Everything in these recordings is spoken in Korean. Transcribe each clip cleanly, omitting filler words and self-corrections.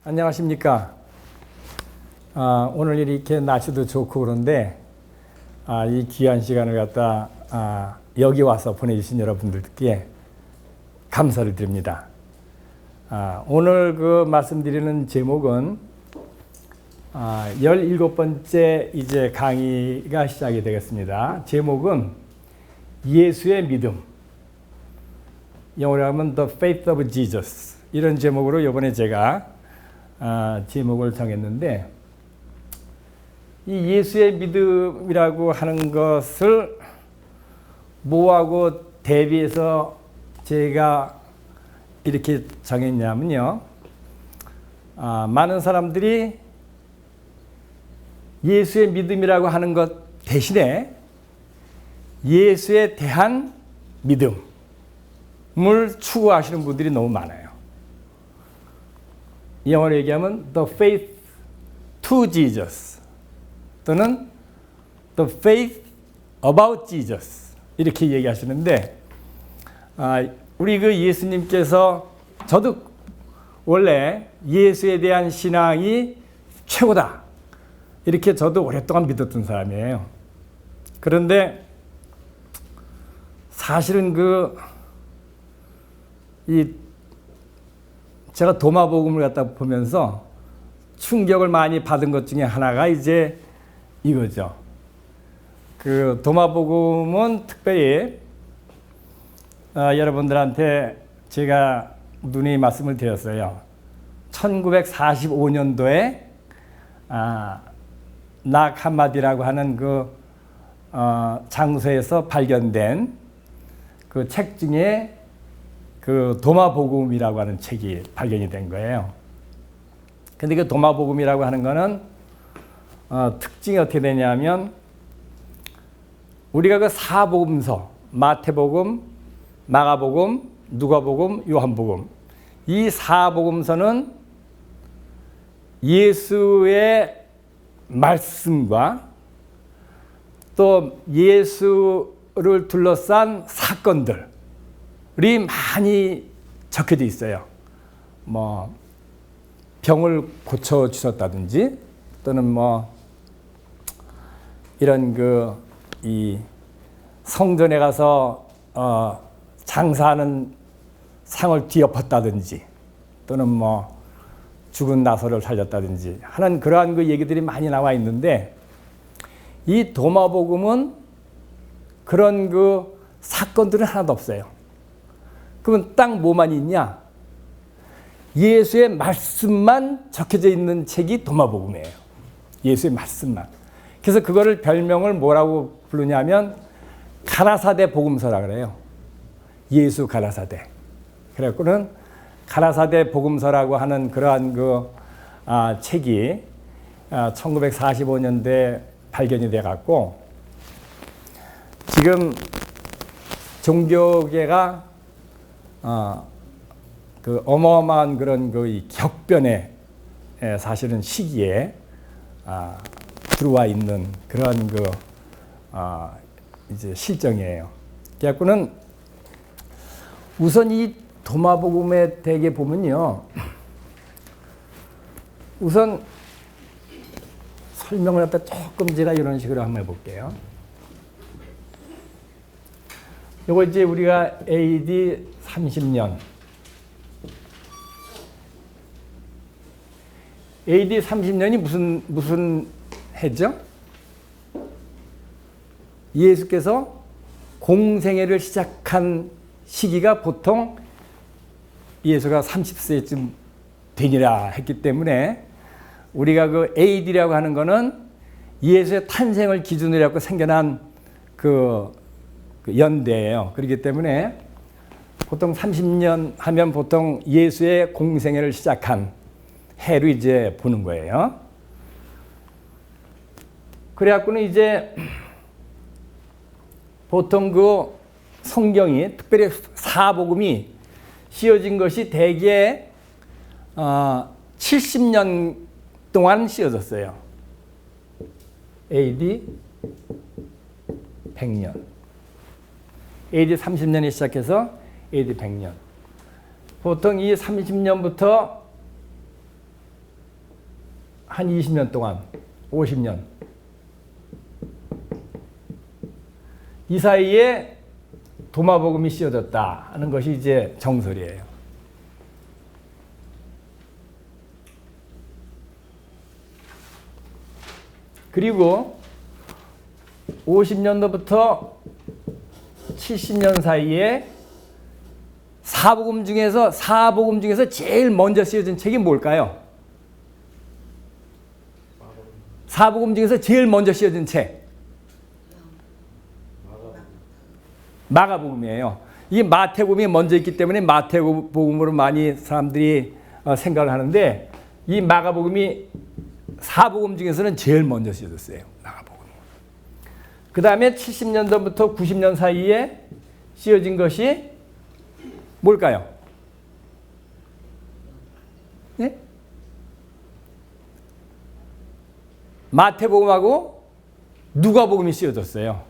안녕하십니까. 오늘 이렇게 날씨도 좋고 그런데 이 귀한 시간을 갖다 여기 와서 보내주신 여러분들께 감사를 드립니다. 오늘 말씀드리는 제목은 17번째 이제 강의가 시작이 되겠습니다. 제목은 예수의 믿음. 영어로 하면 The Faith of Jesus. 이런 제목으로 이번에 제가 제목을 정했는데, 이 예수의 믿음이라고 하는 것을 뭐하고 대비해서 제가 이렇게 정했냐면요, 많은 사람들이 예수의 믿음이라고 하는 것 대신에 예수에 대한 믿음을 추구하시는 분들이 너무 많아요. 영어로 얘기하면 The Faith to Jesus 또는 The Faith about Jesus 이렇게 얘기하시는데, 우리 예수님께서 저도 원래 예수에 대한 신앙이 최고다 이렇게 저도 오랫동안 믿었던 사람이에요. 그런데 사실은 제가 도마복음을 갖다 보면서 충격을 많이 받은 것 중에 하나가 이제 이거죠. 도마복음은 특별히 여러분들한테 제가 누누이 말씀을 드렸어요. 1945년도에 낙하마디라고 하는 장소에서 발견된 그 책 중에 도마복음이라고 하는 책이 발견이 된 거예요. 근데 도마복음이라고 하는 거는 특징이 어떻게 되냐면, 우리가 사복음서, 마태복음, 마가복음, 누가복음, 요한복음, 이 사복음서는 예수의 말씀과 또 예수를 둘러싼 사건들 이 많이 적혀져 있어요. 병을 고쳐 주셨다든지, 또는 이런 이 성전에 가서 장사하는 상을 뒤엎었다든지, 또는 죽은 나사로를 살렸다든지 하는 그러한 얘기들이 많이 나와 있는데, 이 도마복음은 그런 사건들은 하나도 없어요. 그러면 딱 뭐만 있냐? 예수의 말씀만 적혀져 있는 책이 도마복음이에요. 예수의 말씀만. 그래서 그거를 별명을 뭐라고 부르냐면 가라사대 복음서라 그래요. 예수 가라사대. 그래갖고는 가라사대 복음서라고 하는 그러한 책이 1945년도에 발견이 돼갖고, 지금 종교계가 어마어마한 그런 이 격변의 사실은 시기에 들어와 있는 그런 이제 실정이에요. 그래갖고는 우선 이 도마복음에 대개 보면요, 우선 설명을 갖다 조금 제가 이런 식으로 한번 해볼게요. 요거 이제 우리가 AD 30년, AD 30년이 무슨 해죠? 예수께서 공생애를 시작한 시기가 보통 예수가 30세쯤 되니라 했기 때문에, 우리가 AD라고 하는 거는 예수의 탄생을 기준으로 해서 생겨난 연대예요. 그렇기 때문에 보통 30년 하면 보통 예수의 공생애를 시작한 해로 이제 보는 거예요. 그래갖고는 이제 보통 성경이, 특별히 사복음이 씌어진 것이 대개 70년 동안 씌어졌어요. AD 100년. AD 30년이 시작해서 AD 100년. 보통 이 30년부터 한 20년 동안, 50년. 이 사이에 도마복음이 씌워졌다 하는 것이 이제 정설이에요. 그리고 50년도부터 70년 사이에 사복음 중에서 제일 먼저 쓰여진 책이 뭘까요? 사복음 중에서 제일 먼저 쓰여진 책. 마가복음이에요. 이 마태복음이 먼저 있기 때문에 마태복음으로 많이 사람들이 생각을 하는데, 이 마가복음이 사복음 중에서는 제일 먼저 쓰여졌어요. 마가복음이. 그 다음에 70년도부터 90년 사이에 쓰여진 것이 뭘까요? 네? 마태복음하고 누가복음이 쓰여졌어요.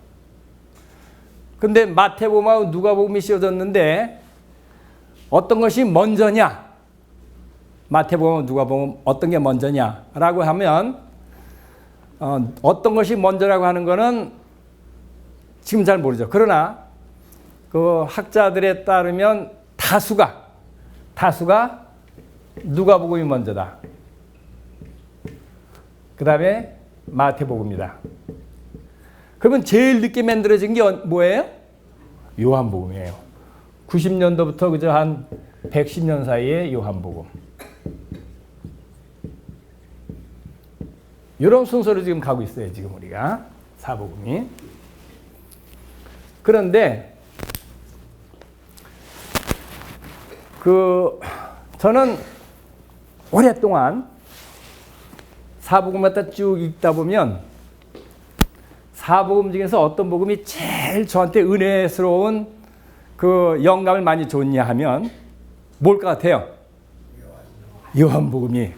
근데 마태복음하고 누가복음이 쓰여졌는데 어떤 것이 먼저냐? 마태복음, 누가복음 어떤 게 먼저냐라고 하면 어떤 것이 먼저라고 하는 거는 지금 잘 모르죠. 그러나 그 학자들에 따르면 다수가 누가복음이 먼저다. 그 다음에 마태복음이다. 그러면 제일 늦게 만들어진 게 뭐예요? 요한복음이에요. 90년도부터 그저 한 110년 사이에 요한복음. 이런 순서로 지금 가고 있어요. 지금 우리가 사복음이. 그런데 저는 오랫동안 사복음을 갖다 쭉 읽다 보면 사복음 중에서 어떤 복음이 제일 저한테 은혜스러운 그 영감을 많이 줬냐 하면 뭘 것 같아요? 요한복음은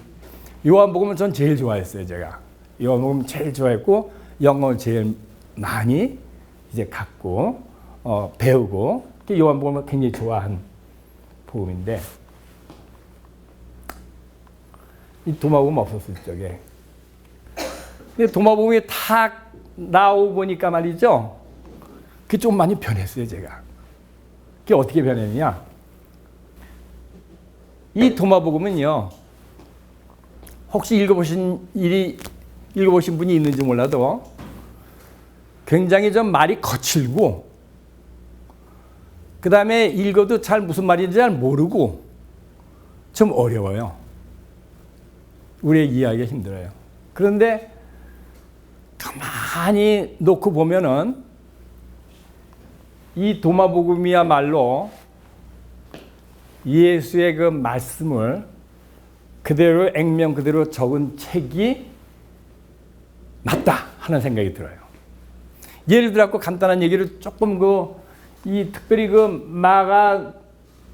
전 제일 좋아했어요. 제가 요한복음 제일 좋아했고 영감을 제일 많이 이제 갖고 배우고 요한복음을 굉장히 좋아한 복음인데, 이 도마복음 없었을 적에. 근데 도마복음이 탁 나오고 보니까 말이죠, 그게 좀 많이 변했어요. 제가 그게 어떻게 변했냐, 이 도마복음은요, 혹시 읽어보신 분이 있는지 몰라도 굉장히 좀 말이 거칠고, 그 다음에 읽어도 잘 무슨 말인지 잘 모르고 좀 어려워요. 우리의 이해하기가 힘들어요. 그런데 가만히 놓고 보면은 이 도마복음이야말로 예수의 그 말씀을 그대로 액면 그대로 적은 책이 맞다 하는 생각이 들어요. 예를 들어 간단한 얘기를 조금 특별히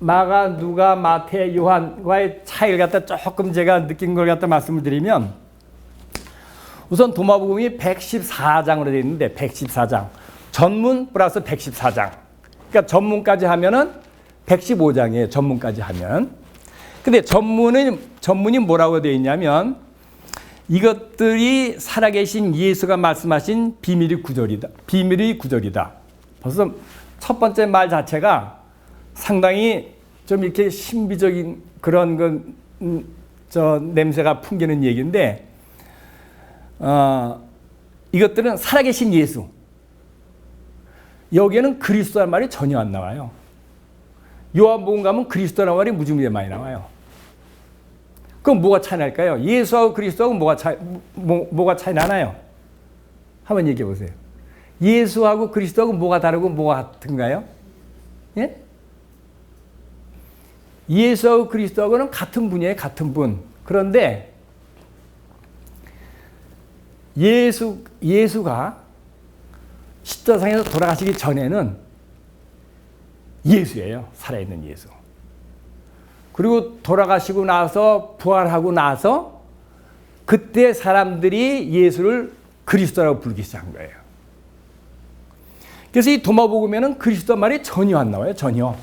마가, 누가, 마태, 요한과의 차이를 갖다 조금 제가 느낀 걸 갖다 말씀을 드리면, 우선 도마복음이 114장으로 되어 있는데 114장. 전문 플러스 114장. 그러니까 전문까지 하면은 115장이에요. 전문까지 하면. 근데 전문이 뭐라고 되어 있냐면, 이것들이 살아계신 예수가 말씀하신 비밀의 구절이다. 벌써 첫 번째 말 자체가 상당히 좀 이렇게 신비적인 그런 냄새가 풍기는 얘기인데, 이것들은 살아계신 예수. 여기에는 그리스도라는 말이 전혀 안 나와요. 요한복음 가면 그리스도라는 말이 무지무지 많이 나와요. 그럼 뭐가 차이 날까요? 예수하고 그리스도하고 뭐가 차이 나나요? 한번 얘기해 보세요. 예수하고 그리스도하고 뭐가 다르고 뭐가 같은가요? 예? 예수하고 그리스도하고는 같은 분이에요. 같은 분. 그런데 예수가 십자상에서 돌아가시기 전에는 예수예요. 살아있는 예수. 그리고 돌아가시고 나서 부활하고 나서 그때 사람들이 예수를 그리스도라고 부르기 시작한 거예요. 그래서 이 도마복음에는 그리스도 말이 전혀 안 나와요. 전혀.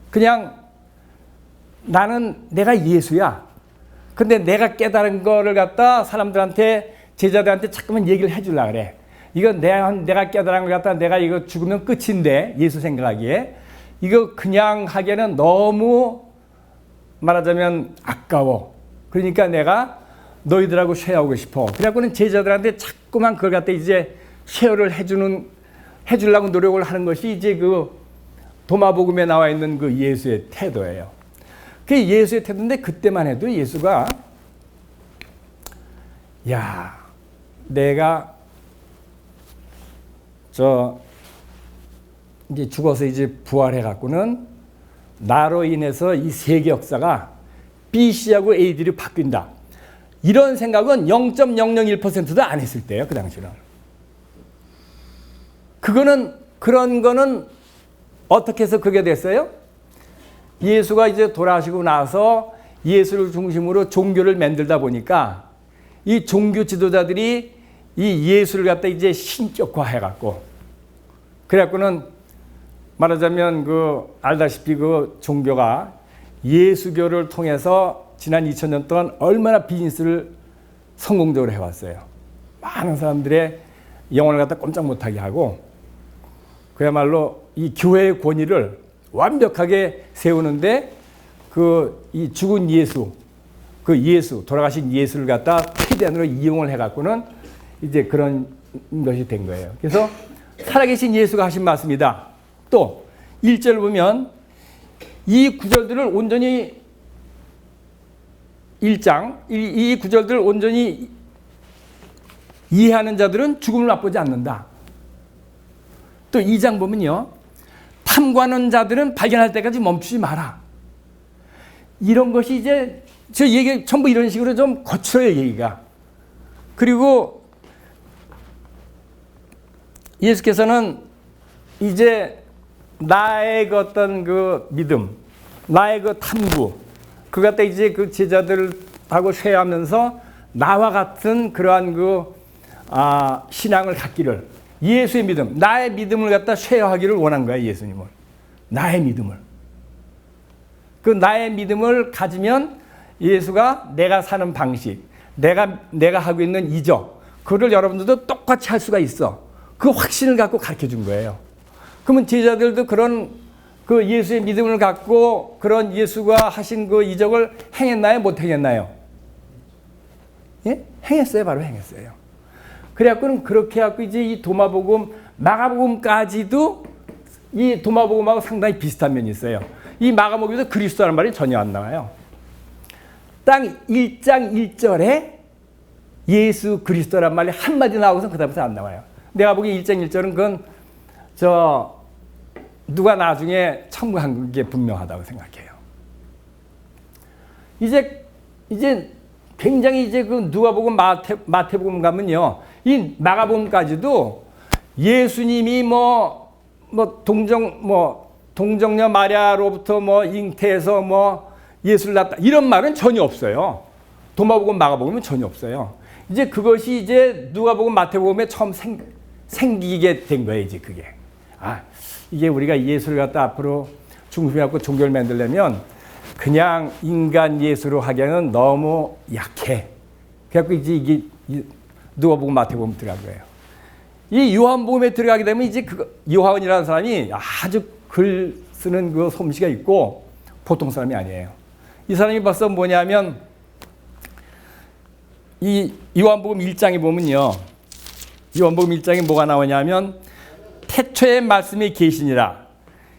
그냥 내가 예수야. 근데 내가 깨달은 거를 갖다 사람들한테, 제자들한테 자꾸만 얘기를 해주려고 그래. 이거 내가 깨달은 걸 갖다 내가 이거 죽으면 끝인데, 예수 생각하기에. 이거 그냥 하기에는 너무 말하자면 아까워. 그러니까 내가 너희들하고 쉐어하고 싶어. 그래갖고는 제자들한테 자꾸만 그걸 갖다 이제 쉐어를 해주려고 노력을 하는 것이 이제 그 도마복음에 나와 있는 그 예수의 태도예요. 그게 예수의 태도인데, 그때만 해도 예수가, 야, 내가 이제 죽어서 이제 부활해 갖고는 나로 인해서 이 세계 역사가 BC하고 AD로 바뀐다. 이런 생각은 0.001%도 안 했을 때예요, 그 당시는. 그런 거는 어떻게 해서 그게 됐어요? 예수가 이제 돌아가시고 나서 예수를 중심으로 종교를 만들다 보니까 이 종교 지도자들이 이 예수를 갖다 이제 신격화해 갖고, 그래갖고는 말하자면 알다시피 그 종교가 예수교를 통해서 지난 2000년 동안 얼마나 비즈니스를 성공적으로 해왔어요. 많은 사람들의 영혼을 갖다 꼼짝 못하게 하고, 그야말로 이 교회의 권위를 완벽하게 세우는데 이 죽은 예수, 돌아가신 예수를 갖다 최대한으로 이용을 해갖고는 이제 그런 것이 된 거예요. 그래서 살아계신 예수가 하신 말씀이다. 또 1절 보면 이 구절들을 온전히 1장 이 구절들을 온전히 이해하는 자들은 죽음을 맛보지 않는다. 또 2장 보면요, 탐구하는 자들은 발견할 때까지 멈추지 마라. 이런 것이 이제 저 얘기 전부 이런 식으로 좀 거칠어요, 얘기가. 그리고 예수께서는 이제 나의 그 어떤 그 믿음, 나의 그 탐구, 그거 갖다 이제 그 제자들하고 쉐어하면서 나와 같은 그러한 신앙을 갖기를, 예수의 믿음, 나의 믿음을 갖다 쉐어하기를 원한 거야, 예수님은. 나의 믿음을. 그 나의 믿음을 가지면 예수가 내가 사는 방식, 내가 하고 있는 이적, 그걸 여러분들도 똑같이 할 수가 있어. 그 확신을 갖고 가르쳐 준 거예요. 그러면 제자들도 그런 그 예수의 믿음을 갖고 그런 예수가 하신 그 이적을 행했나요? 못 행했나요? 예? 행했어요. 바로 행했어요. 그래갖고는 그렇게 해갖고 이제 이 도마복음, 마가복음까지도 이 도마복음하고 상당히 비슷한 면이 있어요. 이 마가복음에도 그리스도라는 말이 전혀 안 나와요. 딱 1장 1절에 예수 그리스도란 말이 한마디 나오고서 그 다음부터 안 나와요. 내가 보기엔 1장 1절은 그건 누가 나중에 첨부한 게 분명하다고 생각해요. 이제 굉장히 이제 그 누가복음 마태복음 가면요, 이 마가복음까지도 예수님이 동정녀 마리아로부터 잉태해서 예수를 낳았다 이런 말은 전혀 없어요. 도마복음 마가복음은 전혀 없어요. 이제 그것이 이제 누가복음 마태복음에 처음 생기게 된 거예요. 이제 그게 이게 우리가 예수를 갖다 앞으로 중심해갖고 종교를 만들려면 그냥 인간 예수로 하기에는 너무 약해. 그래갖고 이제 이게 누가복음 마태복음 들어간 거예요. 이 요한복음에 들어가게 되면 이제 요한이라는 사람이 아주 글 쓰는 그 솜씨가 있고 보통 사람이 아니에요. 이 사람이 벌써 뭐냐면 이 요한복음 1장에 보면요, 요한복음 1장에 뭐가 나오냐면 태초에 말씀이 계시니라.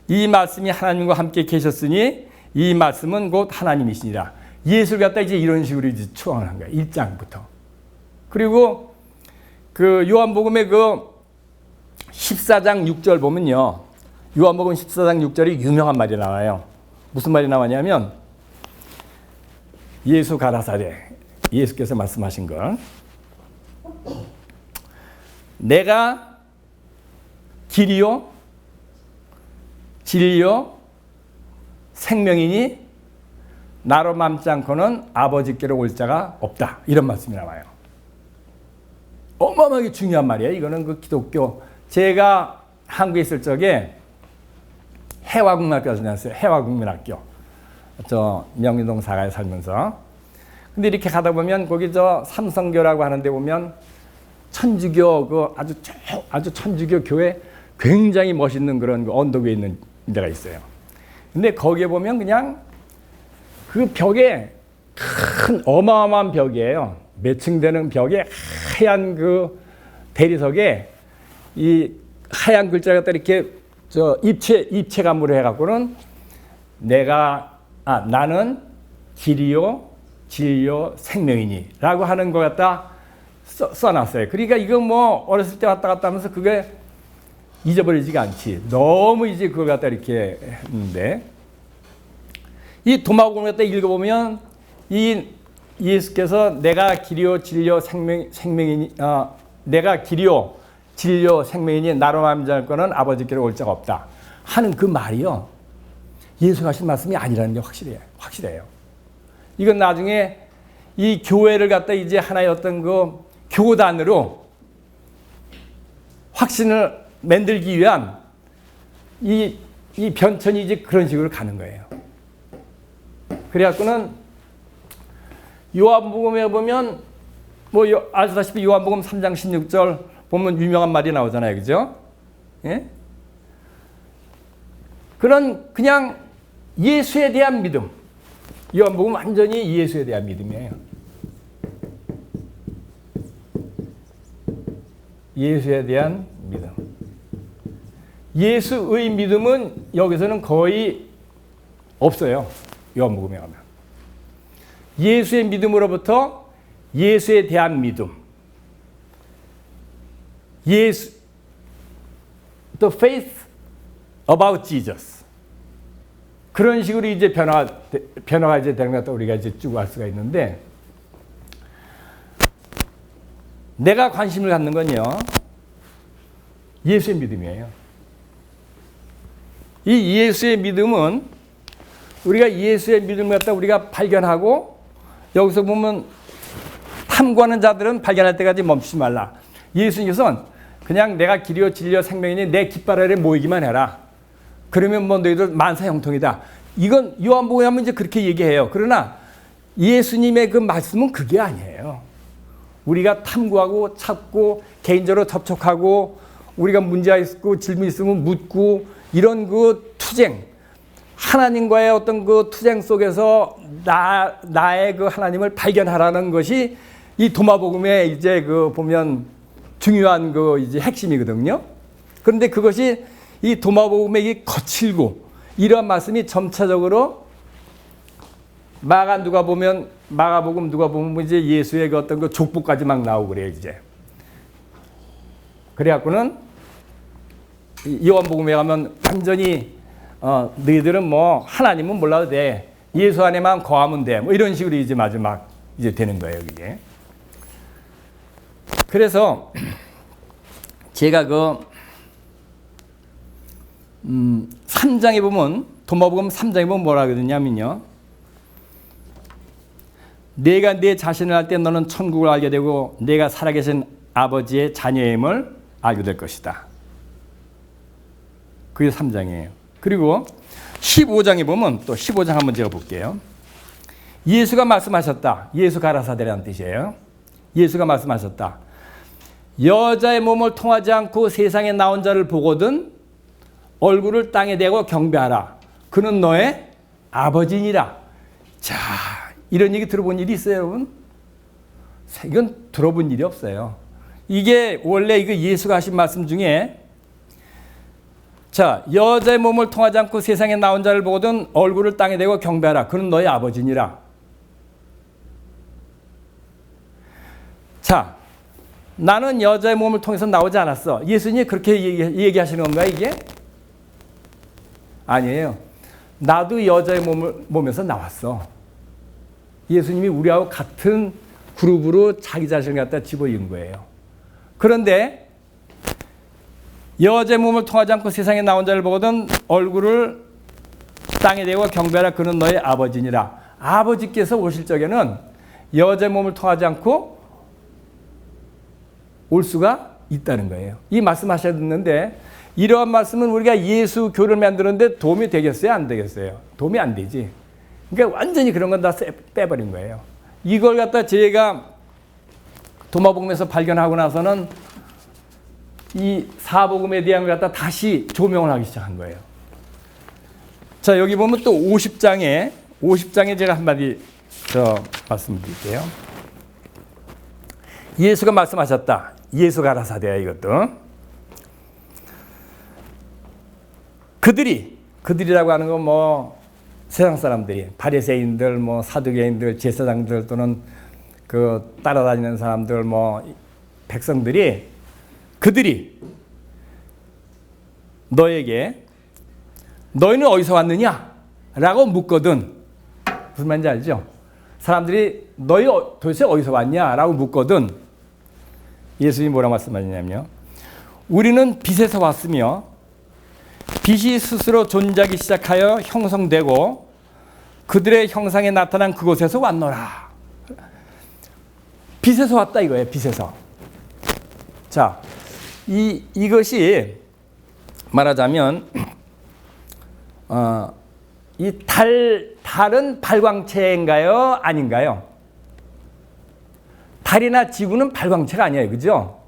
이 말씀이 하나님과 함께 계셨으니 이 말씀은 곧 하나님이시니라. 예수를 갖다 이제 이런 식으로 이제 추앙을 한 거예요. 1장부터. 그리고 그 요한복음의 그 14장 6절 보면요, 요한복음 14장 6절이 유명한 말이 나와요. 무슨 말이 나왔냐면 예수 가라사대, 예수께서 말씀하신 걸, 내가 길이요 진리요 생명이니 나로 맘지 않고는 아버지께로 올 자가 없다. 이런 말씀이 나와요. 어마어마하게 중요한 말이에요. 이거는 그 기독교, 제가 한국에 있을 적에 해화국민학교에서 다녔어요. 해화국민학교. 저 명리동 사가에 살면서. 근데 이렇게 가다 보면 거기 저 삼성교라고 하는데 보면 천주교 그 아주 천주교 교회 굉장히 멋있는 그런 그 언덕 위에 있는 데가 있어요. 근데 거기에 보면 그냥 그 벽에 큰 어마어마한 벽이에요. 몇 층 되는 벽에 하얀 그 대리석에 이 하얀 글자가 이렇게 저 입체감으로 해갖고는 나는 길이요 진리요 생명이니라고 하는 거 갖다 써놨어요. 그러니까 이거 뭐 어렸을 때 왔다 갔다 하면서 그게 잊어버리지가 않지. 너무 이제 그걸 갖다 이렇게 했는데 이 도마복음을 갖다 읽어보면 이 예수께서 내가 길이요 진리요 생명이니 내가 길이요 진리요 생명이니 나로 말미암을 거는 아버지께로 올 자가 없다 하는 그 말이요 예수가 하신 말씀이 아니라는 게 확실해요. 이건 나중에 이 교회를 갖다 이제 하나의 어떤 그 교단으로 확신을 만들기 위한 이 변천이 이제 그런 식으로 가는 거예요. 그래갖고는 요한복음에 보면 뭐 아시다시피 요한복음 3장 16절 보면 유명한 말이 나오잖아요. 그죠? 예? 그냥 예수에 대한 믿음. 요한복음 완전히 예수에 대한 믿음이에요. 예수에 대한 믿음. 예수의 믿음은 여기서는 거의 없어요. 요한복음에 가면. 예수의 믿음으로부터 예수에 대한 믿음. the faith about Jesus. 그런 식으로 이제 변화가 이제 되는 것 같다 우리가 이제 쭉 알 수가 있는데, 내가 관심을 갖는 건요, 예수의 믿음이에요. 이 예수의 믿음은 우리가 예수의 믿음을 갖다 우리가 발견하고, 여기서 보면 탐구하는 자들은 발견할 때까지 멈추지 말라. 예수님께서는 그냥 내가 길이요 진리요 생명이니 내 깃발 아래 모이기만 해라. 그러면 뭐 너희들 만사 형통이다. 이건 요한복음에 하면 이제 그렇게 얘기해요. 그러나 예수님의 그 말씀은 그게 아니에요. 우리가 탐구하고 찾고 개인적으로 접촉하고 우리가 문제가 있고 질문 있으면 묻고 이런 그 투쟁, 하나님과의 어떤 그 투쟁 속에서 나의 그 하나님을 발견하라는 것이 이 도마복음에 이제 그 보면 중요한 그 이제 핵심이거든요. 그런데 그것이 이 도마복음의 이 거칠고 이러한 말씀이 점차적으로 마가복음 누가 보면 이제 예수의 그 어떤 그 족보까지 막 나오고 그래요, 이제. 그래갖고는 요한복음에 가면 완전히 너희들은 뭐 하나님은 몰라도 돼. 예수 안에만 거하면 돼. 뭐 이런 식으로 이제 마지막 이제 되는 거예요, 이게. 그래서 제가 그 3장에 보면 도마복음 3장에 보면 뭐라 그러냐면요. 내가 내 자신을 알 때 너는 천국을 알게 되고 내가 살아계신 아버지의 자녀임을 알게 될 것이다. 그게 3장이에요. 그리고 15장에 보면 또 15장 한번 제가 볼게요. 예수가 말씀하셨다. 예수 가라사대라는 뜻이에요. 예수가 말씀하셨다. 여자의 몸을 통하지 않고 세상에 나온 자를 보거든 얼굴을 땅에 대고 경배하라. 그는 너의 아버지니라. 자, 이런 얘기 들어본 일이 있어요, 여러분? 이건 들어본 일이 없어요. 이게 원래 이거 예수가 하신 말씀 중에, 자, 여자의 몸을 통하지 않고 세상에 나온 자를 보거든 얼굴을 땅에 대고 경배하라. 그는 너의 아버지니라. 자, 나는 여자의 몸을 통해서 나오지 않았어. 예수님이 그렇게 얘기하시는 건가, 이게? 아니에요. 나도 여자의 몸에서 나왔어. 예수님이 우리하고 같은 그룹으로 자기 자신을 갖다 집어넣은 거예요. 그런데 여자의 몸을 통하지 않고 세상에 나온 자를 보거든 얼굴을 땅에 대고 경배하라. 그는 너의 아버지니라. 아버지께서 오실 적에는 여자의 몸을 통하지 않고 올 수가 있다는 거예요. 이 말씀하셔야 듣는데 이러한 말씀은 우리가 예수 교를 만드는데 도움이 되겠어요? 안 되겠어요? 도움이 안 되지. 그러니까 완전히 그런 건 다 빼버린 거예요. 이걸 갖다 제가 도마복음에서 발견하고 나서는 이 사복음에 대한 걸 갖다 다시 조명을 하기 시작한 거예요. 자, 여기 보면 또 50장에 제가 한마디 말씀드릴게요. 예수가 말씀하셨다. 예수가 가라사대야, 이것도. 그들이라고 하는 건 뭐 세상 사람들이, 바리새인들, 뭐 사두개인들, 제사장들 또는 그 따라다니는 사람들, 뭐 그들이 너에게 너희는 어디서 왔느냐? 라고 묻거든. 무슨 말인지 알죠? 사람들이 너희 도대체 어디서 왔냐? 라고 묻거든. 예수님이 뭐라고 말씀하시냐면요. 우리는 빛에서 왔으며 빛이 스스로 존재하기 시작하여 형성되고 그들의 형상에 나타난 그곳에서 왔노라. 빛에서 왔다 이거예요. 빛에서. 자, 이것이 말하자면 이 달은 발광체인가요? 아닌가요? 달이나 지구는 발광체가 아니에요. 그죠?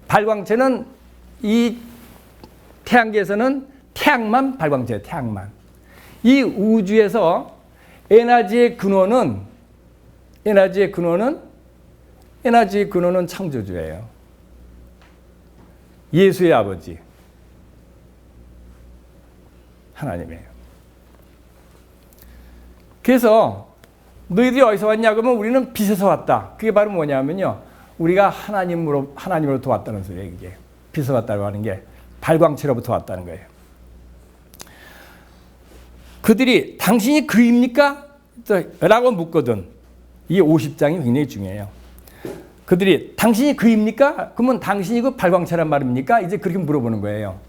발광체는 이 태양계에서는 태양만 발광체예요. 태양만. 이 우주에서 에너지의 근원은 창조주예요. 예수의 아버지. 하나님이에요. 그래서 너희들이 어디서 왔냐 그러면 우리는 빛에서 왔다. 그게 바로 뭐냐면요. 우리가 하나님으로부터 왔다는 소리예요. 이게 빛에서 왔다고 하는 게 발광체로부터 왔다는 거예요. 그들이 당신이 그입니까? 라고 묻거든. 이 50장이 굉장히 중요해요. 그들이 당신이 그입니까? 그러면 당신이 그 발광체란 말입니까? 이제 그렇게 물어보는 거예요.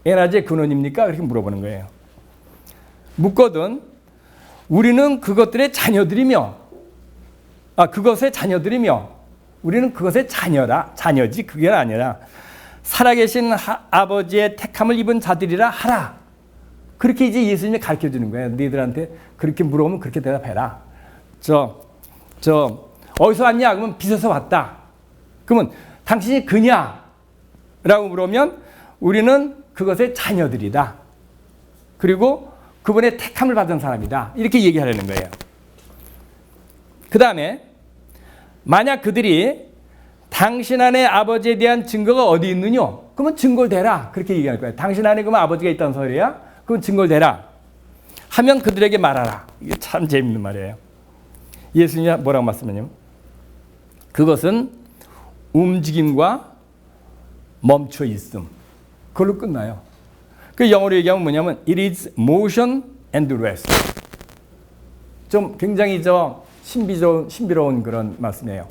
에너지의 근원입니까? 그렇게 물어보는 거예요. 묻거든. 우리는 그것들의 자녀들이며, 우리는 그것의 자녀지, 그게 아니라, 살아계신 아버지의 택함을 입은 자들이라 하라. 그렇게 이제 예수님이 가르쳐 주는 거예요. 너희들한테 그렇게 물어보면 그렇게 대답해라. 어디서 왔냐? 그러면 빛에서 왔다. 그러면 당신이 그냐? 라고 물으면 우리는 그것의 자녀들이다. 그리고 그분의 택함을 받은 사람이다. 이렇게 얘기하려는 거예요. 그 다음에 만약 그들이 당신 안에 아버지에 대한 증거가 어디 있느냐? 그러면 증거를 대라. 그렇게 얘기할 거예요. 당신 안에 그러면 아버지가 있다는 소리야? 그럼 증거를 대라. 하면 그들에게 말하라. 이게 참 재밌는 말이에요. 예수님이 뭐라고 말씀하냐면 그것은 움직임과 멈춰 있음. 그걸로 끝나요. 그 영어로 얘기하면 뭐냐면 it is motion and rest. 좀 굉장히 신비로운 그런 말씀이에요.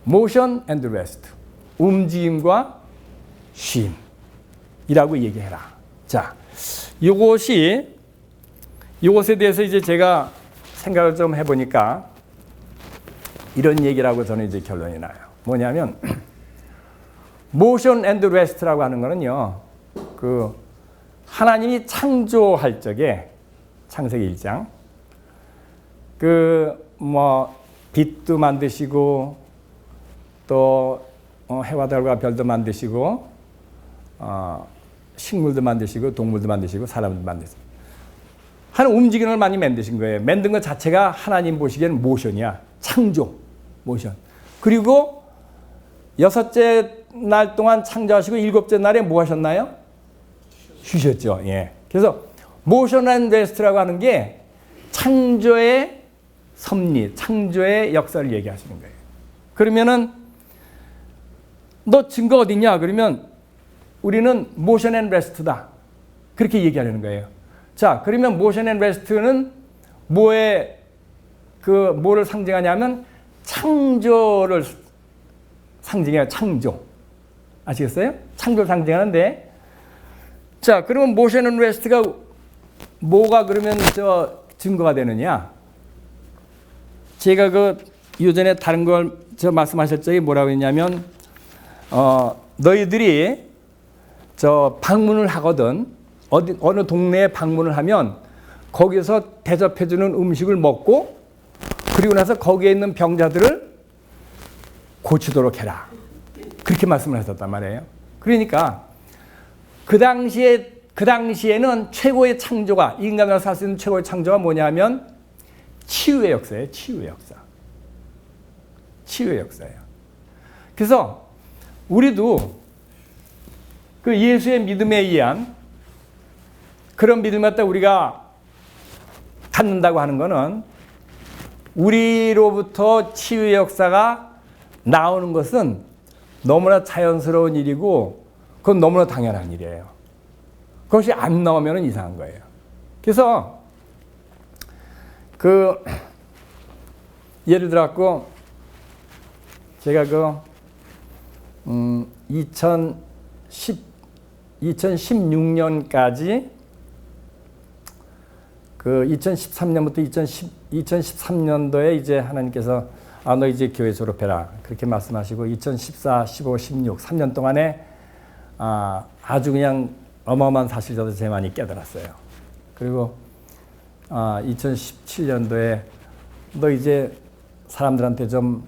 motion and rest. 움직임과 쉼이라고 얘기해라. 자, 이것에 대해서 이제 제가 생각을 좀 해보니까 이런 얘기라고 저는 이제 결론이 나요. 뭐냐면 motion and rest라고 하는 거는요. 그 하나님이 창조할 적에 창세기 1장 빛도 만드시고 또 해와 달과 별도 만드시고 식물도 만드시고 동물도 만드시고 사람도 만드시고 하는 움직이는 걸 많이 만드신 거예요. 만든 것 자체가 하나님 보시기에는 모션이야. 창조, 모션. 그리고 6째 날 동안 창조하시고 7째 날에 뭐 하셨나요? 쉬셨죠. 예. 그래서 모션 앤 레스트라고 하는 게 창조의 섭리, 창조의 역사를 얘기하시는 거예요. 그러면은 너 증거 어디냐? 그러면 우리는 모션 앤 레스트다. 그렇게 얘기하려는 거예요. 자, 그러면 모션 앤 레스트는 뭐를 상징하냐면 창조를 상징해요. 창조. 아시겠어요? 창조를 상징하는데 자, 그러면 모션 앤 레스트가 뭐가 그러면 증거가 되느냐? 제가 요전에 다른 걸 말씀하실 적에 뭐라고 했냐면 너희들이 방문을 하거든 어느 동네에 방문을 하면 거기서 대접해주는 음식을 먹고 그리고 나서 거기에 있는 병자들을 고치도록 해라. 그렇게 말씀을 하셨단 말이에요. 그러니까 그 당시에는 최고의 창조가, 인간으로 살 수 있는 최고의 창조가 뭐냐면 치유의 역사예요. 치유의 역사. 치유의 역사예요. 그래서 우리도 그 예수의 믿음에 의한 그런 믿음을 갖다 우리가 갖는다고 하는 것은 우리로부터 치유의 역사가 나오는 것은 너무나 자연스러운 일이고 그건 너무나 당연한 일이에요. 그것이 안 나오면 이상한 거예요. 그래서 예를 들어갖고 제가 2016년까지 2013년부터 2013년도에 이제 하나님께서 너 이제 교회 졸업해라 그렇게 말씀하시고 2014, 15, 16 3년 동안에 아주 그냥 어마어마한 사실을 저도 제일 많이 깨달았어요. 그리고 2017년도에 너 이제 사람들한테 좀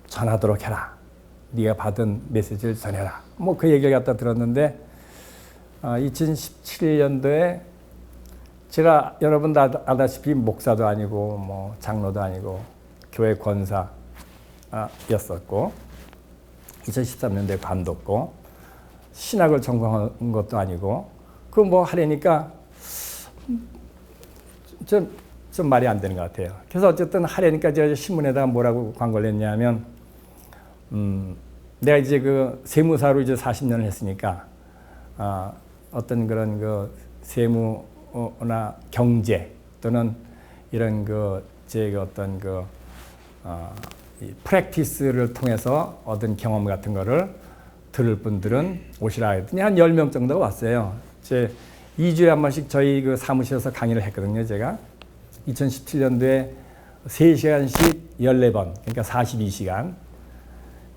전하도록 해라. 네가 받은 메시지를 전해라. 뭐 그 얘기를 갖다 들었는데 2017년도에 제가 여러분 다 아다시피 목사도 아니고 뭐 장로도 아니고 교회 권사였었고 2013년도에 관뒀고 신학을 전공한 것도 아니고 그 뭐 하려니까 좀 말이 안 되는 것 같아요. 그래서 어쨌든 하려니까 제가 신문에다가 뭐라고 광고를 했냐면 내가 이제 그 세무사로 이제 40년을 했으니까 어떤 그런 그 세무나 경제 또는 이런 제 어떤 이 프랙티스를 통해서 얻은 경험 같은 거를 들을 분들은 오시라 했더니 한 10명 정도가 왔어요. 제 2주에 한 번씩 저희 그 사무실에서 강의를 했거든요, 제가. 2017년도에 3시간씩 14번, 그러니까 42시간.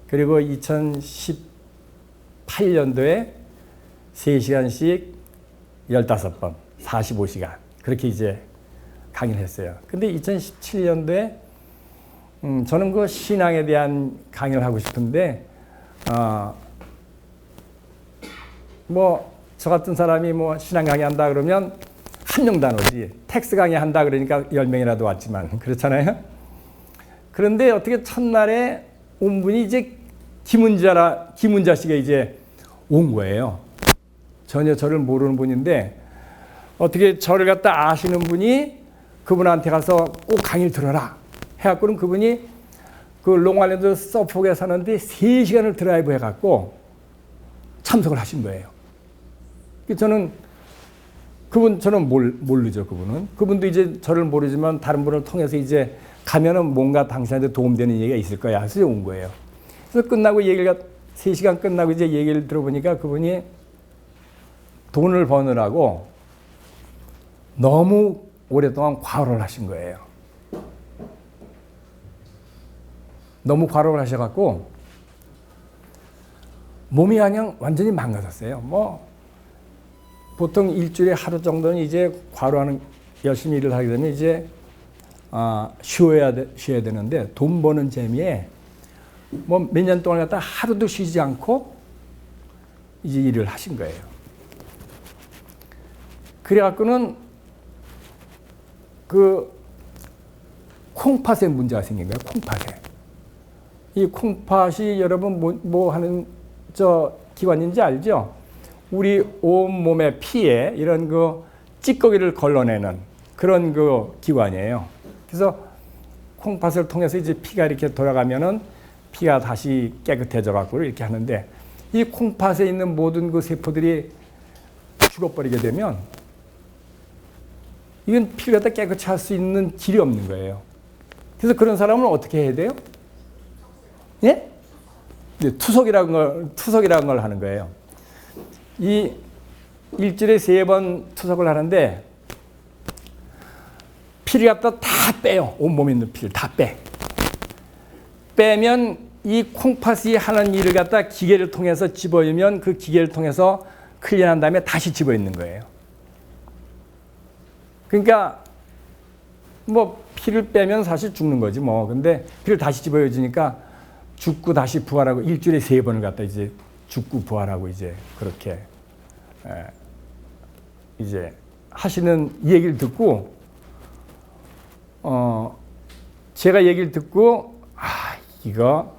그리고 2018년도에 3시간씩 15번, 45시간. 그렇게 이제 강의를 했어요. 근데 2017년도에 저는 그 신앙에 대한 강의를 하고 싶은데 뭐 저 같은 사람이 뭐 신앙 강의 한다 그러면 한 명도 안 오지. 텍스 강의 한다 그러니까 10명이라도 왔지만 그렇잖아요. 그런데 어떻게 첫날에 온 분이 이제 김은자 씨가 이제 온 거예요. 전혀 저를 모르는 분인데 어떻게 저를 갖다 아시는 분이 그분한테 가서 꼭 강의를 들어라 해갖고는 그분이 그 롱아일랜드 서폭에 사는데 3시간을 드라이브 해갖고 참석을 하신 거예요. 저는 모르죠, 그분은. 그분도 이제 저를 모르지만 다른 분을 통해서 이제 가면은 뭔가 당신한테 도움되는 얘기가 있을 거야. 그래서 온 거예요. 그래서 끝나고 3시간 끝나고 이제 얘기를 들어보니까 그분이 돈을 버느라고 너무 오랫동안 과로를 하신 거예요. 너무 과로를 하셔갖고 몸이 그냥 완전히 망가졌어요. 뭐 보통 일주일에 하루 정도는 이제 과로하는 열심히 일을 하게 되면 이제 쉬어야 되는데 돈 버는 재미에 뭐 몇 년 동안 갖다 하루도 쉬지 않고 이제 일을 하신 거예요. 그래갖고는 그 콩팥에 문제가 생긴 거예요. 콩팥에. 이 콩팥이 여러분 뭐 하는 기관인지 알죠? 우리 온몸의 피에 이런 찌꺼기를 걸러내는 그런 기관이에요. 그래서 콩팥을 통해서 이제 피가 이렇게 돌아가면은 피가 다시 깨끗해져 갖고 이렇게 하는데 이 콩팥에 있는 모든 세포들이 죽어버리게 되면 이건 피를 갖다 깨끗이 할 수 있는 길이 없는 거예요. 그래서 그런 사람은 어떻게 해야 돼요? 예? 투석이라는 걸 하는 거예요. 이 일주일에 3번 투석을 하는데 피를 갖다 다 빼요. 온몸에 있는 피를 다 빼. 빼면 이 콩팥이 하는 일을 갖다 기계를 통해서 집어넣으면 그 기계를 통해서 클린한 다음에 다시 집어넣는 거예요. 그러니까 뭐 피를 빼면 사실 죽는 거지 뭐. 근데 피를 다시 집어넣으니까 죽고 다시 부활하고 일주일에 3번을 갖다 이제 죽고 부활하고 이제 그렇게 이제 하시는 얘기를 듣고 제가 얘기를 듣고 이거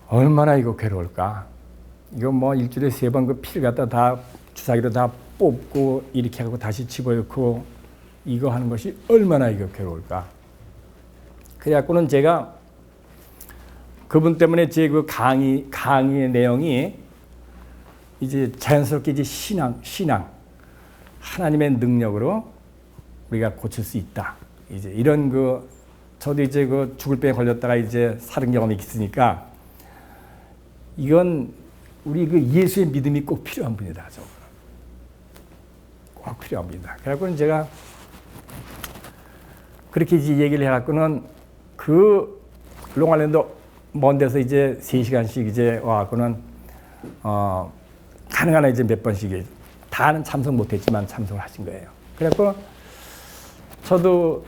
얼마나 이거 괴로울까. 이거 뭐 일주일에 3번 그 피를 갖다 다 주사기로 다 뽑고 이렇게 하고 다시 집어넣고 이거 하는 것이 얼마나 이거 괴로울까. 그래갖고는 제가 그분 때문에 제 그 강의의 내용이 이제 자연스럽게 이제 신앙 하나님의 능력으로 우리가 고칠 수 있다. 이제 이런 그 저도 이제 그 죽을 병에 걸렸다가 이제 살은 경험이 있으니까 이건 우리 그 예수의 믿음이 꼭 필요한 분이다. 저거는 꼭 필요한 분이다. 그래갖고는 제가 그렇게 이제 얘기를 해갖고는 그 롱아일랜드 먼 데서 이제 3시간씩 이제 와갖고는 가능한 한 이제 몇 번씩 다는 참석 못했지만 참석을 하신 거예요. 그래갖고 저도